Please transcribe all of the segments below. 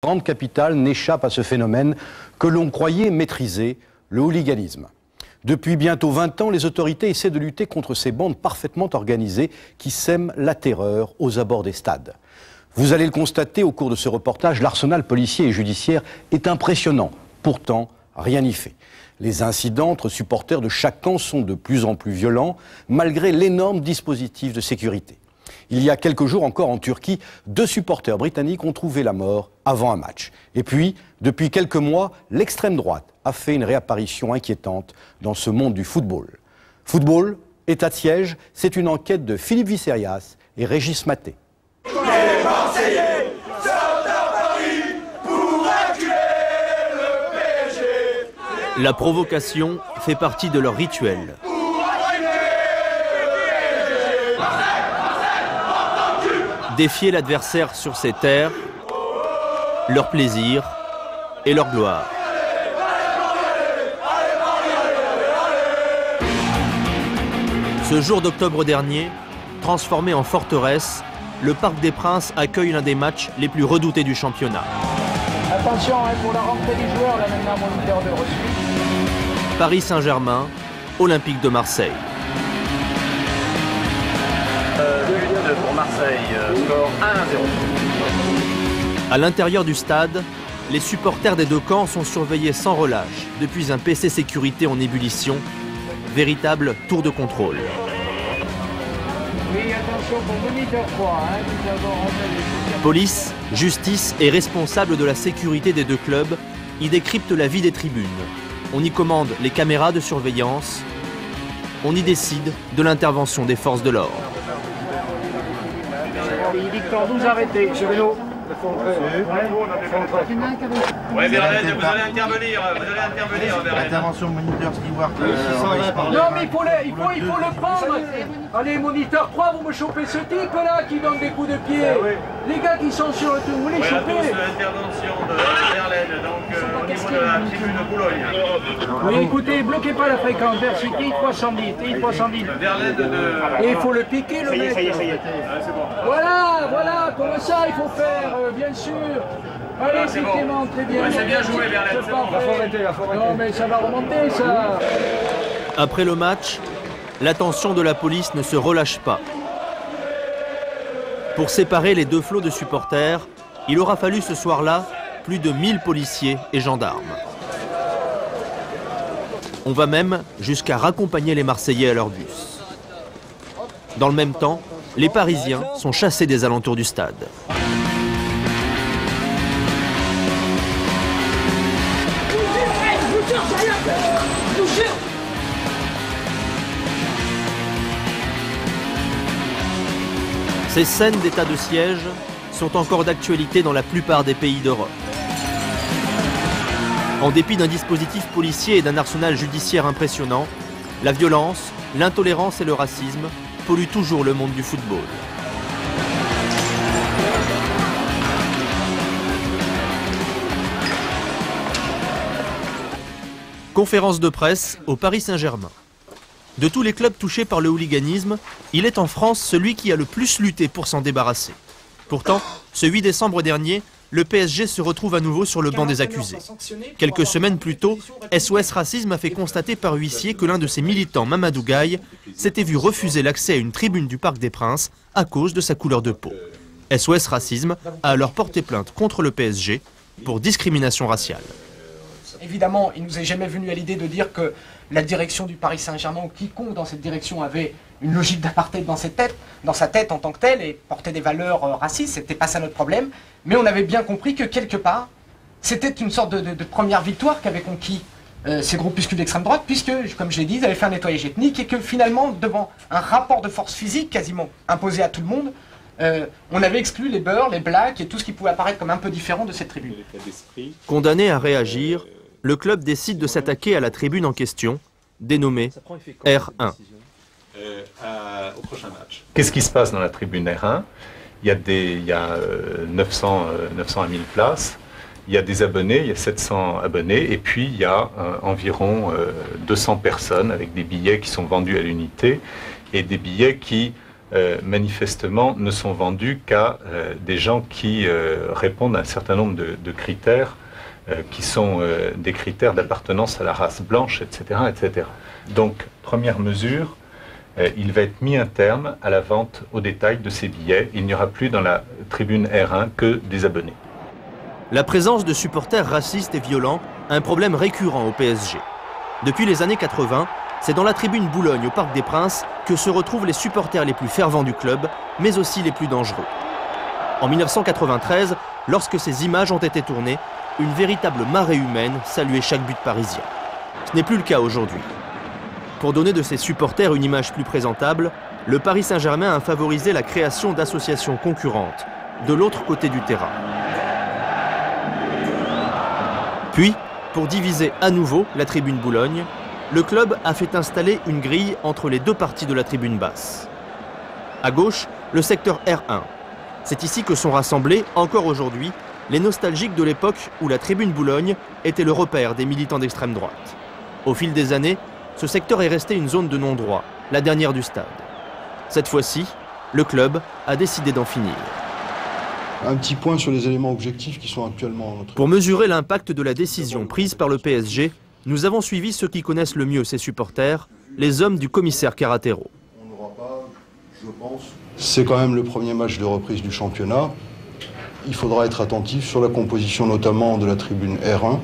Grande capitale n'échappe à ce phénomène que l'on croyait maîtriser, le hooliganisme. Depuis bientôt 20 ans, les autorités essaient de lutter contre ces bandes parfaitement organisées qui sèment la terreur aux abords des stades. Vous allez le constater au cours de ce reportage, l'arsenal policier et judiciaire est impressionnant. Pourtant, rien n'y fait. Les incidents entre supporters de chaque camp sont de plus en plus violents, malgré l'énorme dispositif de sécurité. Il y a quelques jours encore en Turquie, 2 supporters britanniques ont trouvé la mort avant un match. Et puis, depuis quelques mois, l'extrême droite a fait une réapparition inquiétante dans ce monde du football. Football, état de siège, c'est une enquête de Philippe Visserias et Régis Maté. Les Marseillais sortent à Paris pour acculer le PSG. La provocation fait partie de leur rituel. Défier l'adversaire sur ses terres, leur plaisir et leur gloire. Ce jour d'octobre dernier, transformé en forteresse, le Parc des Princes accueille l'un des matchs les plus redoutés du championnat. Attention pour la rentrée des joueurs, là maintenant moniteur de reçu. Paris Saint-Germain, Olympique de Marseille. Pour Marseille, score 1-0. À l'intérieur du stade, les supporters des deux camps sont surveillés sans relâche depuis un PC sécurité en ébullition, véritable tour de contrôle. Oui, attention pour moniteur 3, nous avons rentré. Police, justice et responsables de la sécurité des deux clubs y décryptent la vie des tribunes. On y commande les caméras de surveillance, on y décide de l'intervention des forces de l'ordre. Il dit que 12 arrêtés, sur vélo. Ouais, Verlaine, vous allez intervenir, Verlaine. Intervention moniteur steward. Non, mais il faut le prendre. Allez, moniteur 3, vous me chopez ce type là qui donne des coups de pied. Les gars qui sont sur le tour, vous les chopez. L'intervention de Verlaine, donc au niveau de la tribune de Boulogne. Oui, écoutez, bloquez pas la fréquence, vers TI 310, TI 310. Verlaine de... Et il faut le piquer, le mec. Ça y est. C'est bon. Voilà, comme ça il faut faire, bien sûr. Allez, c'est bon. Clément, très bien. Ouais, c'est bien joué, Verlaine, c'est bon. Faut arrêter. Non, mais ça va remonter, ça. Après le match, l'attention de la police ne se relâche pas. Pour séparer les deux flots de supporters, il aura fallu ce soir-là plus de 1000 policiers et gendarmes. On va même jusqu'à raccompagner les Marseillais à leur bus. Dans le même temps, les Parisiens sont chassés des alentours du stade. Ces scènes d'état de siège sont encore d'actualité dans la plupart des pays d'Europe. En dépit d'un dispositif policier et d'un arsenal judiciaire impressionnant, la violence, l'intolérance et le racisme polluent toujours le monde du football. Conférence de presse au Paris Saint-Germain. De tous les clubs touchés par le hooliganisme, il est en France celui qui a le plus lutté pour s'en débarrasser. Pourtant, ce 8 décembre dernier, le PSG se retrouve à nouveau sur le banc des accusés. Quelques semaines plus tôt, SOS Racisme a fait constater par huissier que l'un de ses militants, Mamadou Gaye, s'était vu refuser l'accès à une tribune du Parc des Princes à cause de sa couleur de peau. SOS Racisme a alors porté plainte contre le PSG pour discrimination raciale. Évidemment, il ne nous est jamais venu à l'idée de dire que la direction du Paris Saint-Germain ou quiconque dans cette direction avait une logique d'apartheid dans sa tête en tant que telle et portait des valeurs racistes. C'était pas ça notre problème. Mais on avait bien compris que quelque part, c'était une sorte de première victoire qu'avaient conquis ces groupuscules d'extrême droite, puisque, comme je l'ai dit, ils avaient fait un nettoyage ethnique et que finalement, devant un rapport de force physique quasiment imposé à tout le monde, on avait exclu les beurs, les blacks et tout ce qui pouvait apparaître comme un peu différent de cette tribune. Condamné à réagir, le club décide de s'attaquer à la tribune en question, dénommée R1. Au prochain match. Qu'est-ce qui se passe dans la tribune R1? Il y a 900 à 1000 places, il y a des abonnés, il y a 700 abonnés, et puis il y a environ 200 personnes avec des billets qui sont vendus à l'unité, et des billets qui manifestement, ne sont vendus qu'à des gens qui répondent à un certain nombre de critères qui sont des critères d'appartenance à la race blanche, etc., etc. Donc, première mesure, il va être mis un terme à la vente au détail de ces billets. Il n'y aura plus dans la tribune R1 que des abonnés. La présence de supporters racistes et violents, un problème récurrent au PSG. Depuis les années 80, c'est dans la tribune Boulogne au Parc des Princes que se retrouvent les supporters les plus fervents du club, mais aussi les plus dangereux. En 1993, lorsque ces images ont été tournées, une véritable marée humaine saluait chaque but parisien. Ce n'est plus le cas aujourd'hui. Pour donner de ses supporters une image plus présentable, le Paris Saint-Germain a favorisé la création d'associations concurrentes, de l'autre côté du terrain. Puis, pour diviser à nouveau la tribune Boulogne, le club a fait installer une grille entre les deux parties de la tribune basse. À gauche, le secteur R1. C'est ici que sont rassemblés, encore aujourd'hui, les nostalgiques de l'époque où la tribune Boulogne était le repère des militants d'extrême droite. Au fil des années, ce secteur est resté une zone de non-droit, la dernière du stade. Cette fois-ci, le club a décidé d'en finir. Un petit point sur les éléments objectifs qui sont actuellement en notre... Pour mesurer l'impact de la décision prise par le PSG, nous avons suivi ceux qui connaissent le mieux ses supporters, les hommes du commissaire Carratero. On n'aura pas, je pense... C'est quand même le premier match de reprise du championnat. Il faudra être attentif sur la composition notamment de la tribune R1,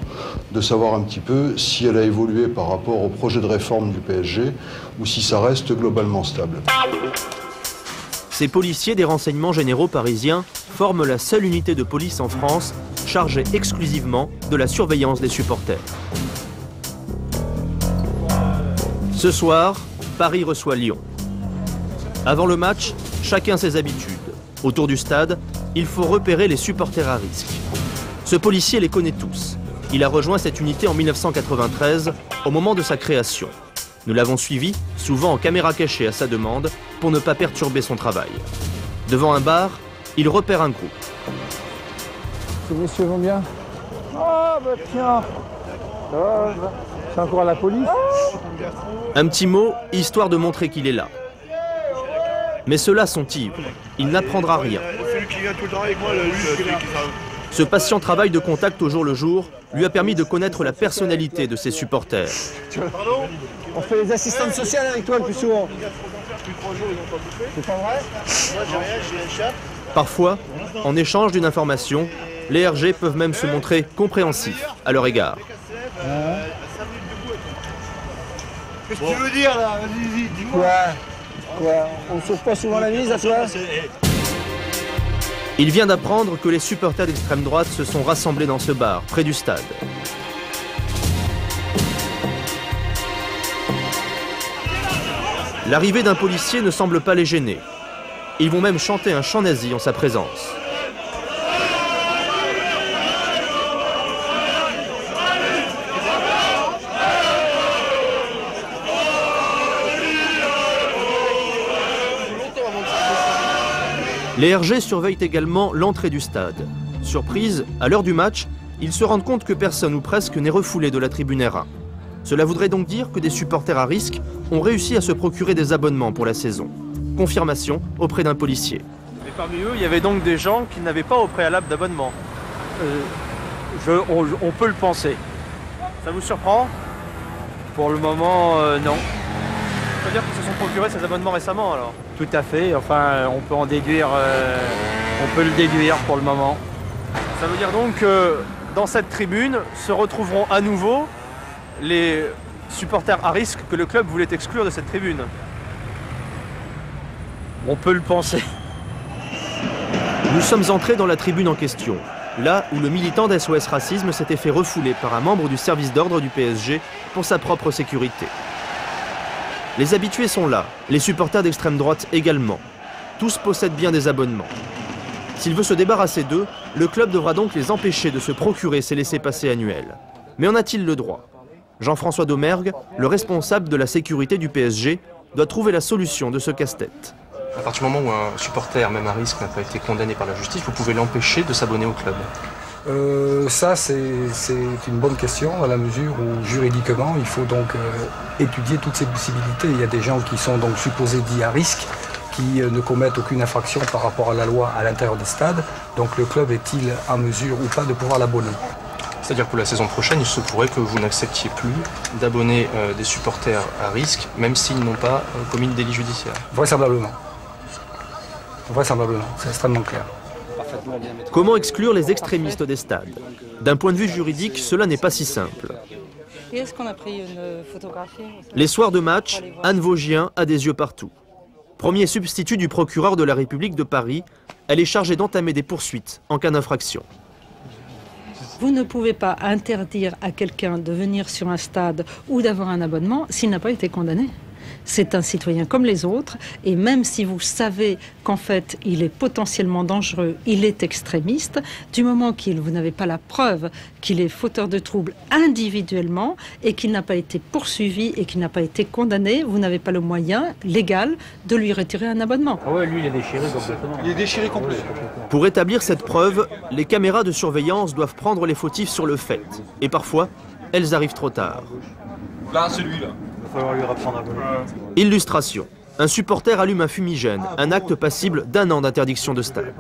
de savoir un petit peu si elle a évolué par rapport au projet de réforme du PSG ou si ça reste globalement stable. Ces policiers des renseignements généraux parisiens forment la seule unité de police en France chargée exclusivement de la surveillance des supporters. Ce soir, Paris reçoit Lyon. Avant le match, chacun ses habitudes. Autour du stade, il faut repérer les supporters à risque. Ce policier les connaît tous. Il a rejoint cette unité en 1993, au moment de sa création. Nous l'avons suivi, souvent en caméra cachée à sa demande, pour ne pas perturber son travail. Devant un bar, il repère un groupe. Ces messieurs vont bien? Ah, bah tiens, c'est encore à la police. Un petit mot, histoire de montrer qu'il est là. Mais ceux-là sont ivres. Il n'apprendra rien. Ce patient travail de contact au jour le jour lui a permis de connaître la personnalité de ses supporters. On fait les assistantes sociales avec toi le plus souvent. C'est pas vrai? Parfois, en échange d'une information, les RG peuvent même se montrer compréhensifs à leur égard. Qu'est-ce que tu veux dire là? Vas-y, dis-moi. Quoi? On ne sauve pas souvent la mise à toi? Il vient d'apprendre que les supporters d'extrême droite se sont rassemblés dans ce bar, près du stade. L'arrivée d'un policier ne semble pas les gêner. Ils vont même chanter un chant nazi en sa présence. Les RG surveillent également l'entrée du stade. Surprise, à l'heure du match, ils se rendent compte que personne ou presque n'est refoulé de la tribune R1. Cela voudrait donc dire que des supporters à risque ont réussi à se procurer des abonnements pour la saison. Confirmation auprès d'un policier. Et parmi eux, il y avait donc des gens qui n'avaient pas au préalable d'abonnement. On peut le penser. Ça vous surprend? Pour le moment, non. Ça veut dire qu'ils se sont procurés ces abonnements récemment alors? Tout à fait, enfin on peut en déduire, on peut le déduire pour le moment. Ça veut dire donc que dans cette tribune se retrouveront à nouveau les supporters à risque que le club voulait exclure de cette tribune. On peut le penser. Nous sommes entrés dans la tribune en question, là où le militant d'SOS Racisme s'était fait refouler par un membre du service d'ordre du PSG pour sa propre sécurité. Les habitués sont là, les supporters d'extrême droite également. Tous possèdent bien des abonnements. S'il veut se débarrasser d'eux, le club devra donc les empêcher de se procurer ces laissez-passer annuels. Mais en a-t-il le droit? Jean-François Domergue, le responsable de la sécurité du PSG, doit trouver la solution de ce casse-tête. À partir du moment où un supporter, même à risque, n'a pas été condamné par la justice, vous pouvez l'empêcher de s'abonner au club. Ça, c'est une bonne question, dans la mesure où, juridiquement, il faut donc étudier toutes ces possibilités. Il y a des gens qui sont donc supposés dits à risque, qui ne commettent aucune infraction par rapport à la loi à l'intérieur des stades. Donc le club est-il en mesure ou pas de pouvoir l'abonner? C'est-à-dire que pour la saison prochaine, il se pourrait que vous n'acceptiez plus d'abonner des supporters à risque, même s'ils n'ont pas commis de délit judiciaire. Vraisemblablement. Vraisemblablement, c'est extrêmement clair. Comment exclure les extrémistes des stades? D'un point de vue juridique, cela n'est pas si simple. Est-ce qu'on a pris une photographie? Les soirs de match, Anne Vaugien a des yeux partout. Premier substitut du procureur de la République de Paris, elle est chargée d'entamer des poursuites en cas d'infraction. Vous ne pouvez pas interdire à quelqu'un de venir sur un stade ou d'avoir un abonnement s'il n'a pas été condamné. C'est un citoyen comme les autres, et même si vous savez qu'en fait il est potentiellement dangereux, il est extrémiste, du moment que vous n'avez pas la preuve qu'il est fauteur de troubles individuellement et qu'il n'a pas été poursuivi et qu'il n'a pas été condamné, vous n'avez pas le moyen légal de lui retirer un abonnement. Ah ouais, lui il est déchiré complètement. Il est déchiré complet. Pour établir cette preuve, les caméras de surveillance doivent prendre les fautifs sur le fait. Et parfois, elles arrivent trop tard. Là, celui-là. Il va falloir lui reprendre un peu. Illustration. Un supporter allume un fumigène, un acte passible d'1 an d'interdiction de stade.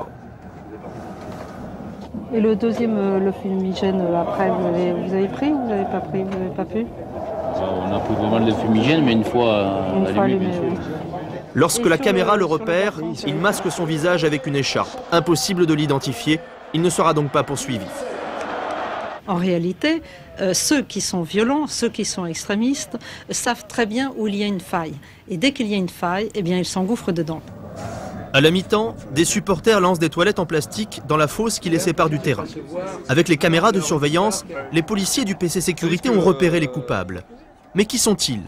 Et le deuxième, le fumigène, après, vous avez pris ou vous n'avez pas pris? Vous n'avez pas pu? On a pris pas mal de fumigène, mais une fois allumé. Oui. Lorsque la caméra le repère, il masque son visage avec une écharpe. Impossible de l'identifier, il ne sera donc pas poursuivi. En réalité, ceux qui sont violents, ceux qui sont extrémistes, savent très bien où il y a une faille. Et dès qu'il y a une faille, eh bien, ils s'engouffrent dedans. À la mi-temps, des supporters lancent des toilettes en plastique dans la fosse qui les sépare du terrain. Avec les caméras de surveillance, les policiers du PC Sécurité ont repéré les coupables. Mais qui sont-ils?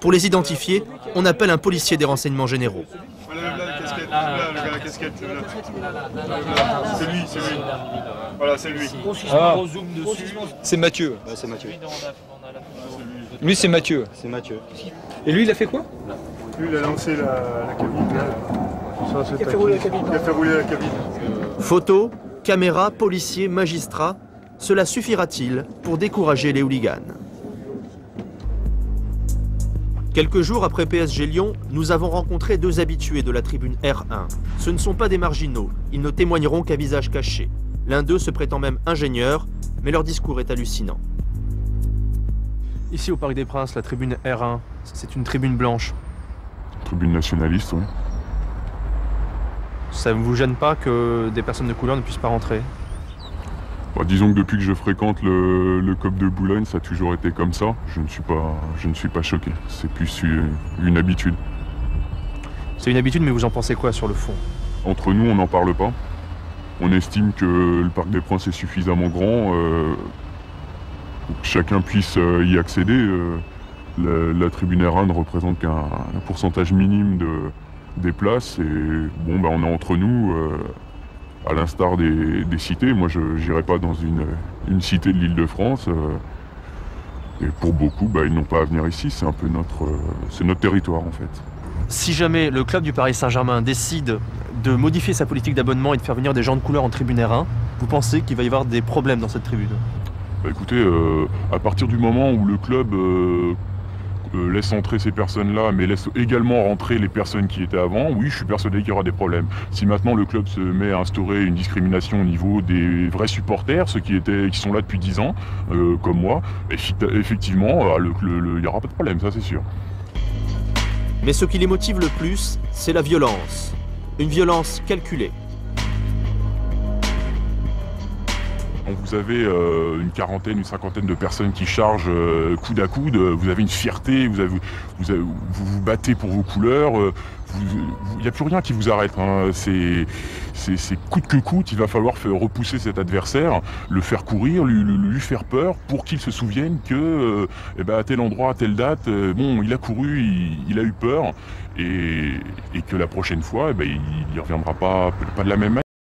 Pour les identifier, on appelle un policier des renseignements généraux. C'est lui. Voilà, c'est lui. C'est Mathieu. Ouais, c'est Mathieu. Lui, c'est Mathieu. C'est Mathieu. Et lui, il a fait quoi? Lui, il a lancé la cabine. Il a fait rouler la cabine. Il a fait rouler la cabine. Photos, caméras, policiers, magistrats, cela suffira-t-il pour décourager les hooligans? Quelques jours après PSG Lyon, nous avons rencontré 2 habitués de la tribune R1. Ce ne sont pas des marginaux, ils ne témoigneront qu'à visage caché. L'un d'eux se prétend même ingénieur, mais leur discours est hallucinant. Ici au Parc des Princes, la tribune R1, c'est une tribune blanche. Tribune nationaliste, oui. Ça ne vous gêne pas que des personnes de couleur ne puissent pas rentrer? Bah, disons que depuis que je fréquente le COP de Boulogne, ça a toujours été comme ça. Je ne suis pas choqué. C'est plus une habitude. C'est une habitude, mais vous en pensez quoi sur le fond? Entre nous, on n'en parle pas. On estime que le Parc des Princes est suffisamment grand. Chacun puisse y accéder. La tribune R1 ne représente qu'un pourcentage minime des places. Et bon, bah, on est entre nous. À l'instar des cités, moi je n'irai pas dans une cité de l'Île-de-France. Et pour beaucoup, bah, ils n'ont pas à venir ici, c'est un peu notre territoire en fait. Si jamais le club du Paris Saint-Germain décide de modifier sa politique d'abonnement et de faire venir des gens de couleur en tribune R1, vous pensez qu'il va y avoir des problèmes dans cette tribune? Bah, écoutez, à partir du moment où le club laisse entrer ces personnes-là, mais laisse également rentrer les personnes qui étaient avant, oui, je suis persuadé qu'il y aura des problèmes. Si maintenant le club se met à instaurer une discrimination au niveau des vrais supporters, ceux qui sont là depuis 10 ans, comme moi, effectivement, il n'y aura pas de problème, ça c'est sûr. Mais ce qui les motive le plus, c'est la violence. Une violence calculée. Vous avez une quarantaine, une cinquantaine de personnes qui chargent coude à coude, vous avez une fierté, vous vous battez pour vos couleurs, il n'y a plus rien qui vous arrête. Hein. C'est coûte que coûte, il va falloir repousser cet adversaire, le faire courir, lui faire peur pour qu'il se souvienne que à tel endroit, à telle date, bon, il a couru, il a eu peur et que la prochaine fois, il ne reviendra pas de la même manière.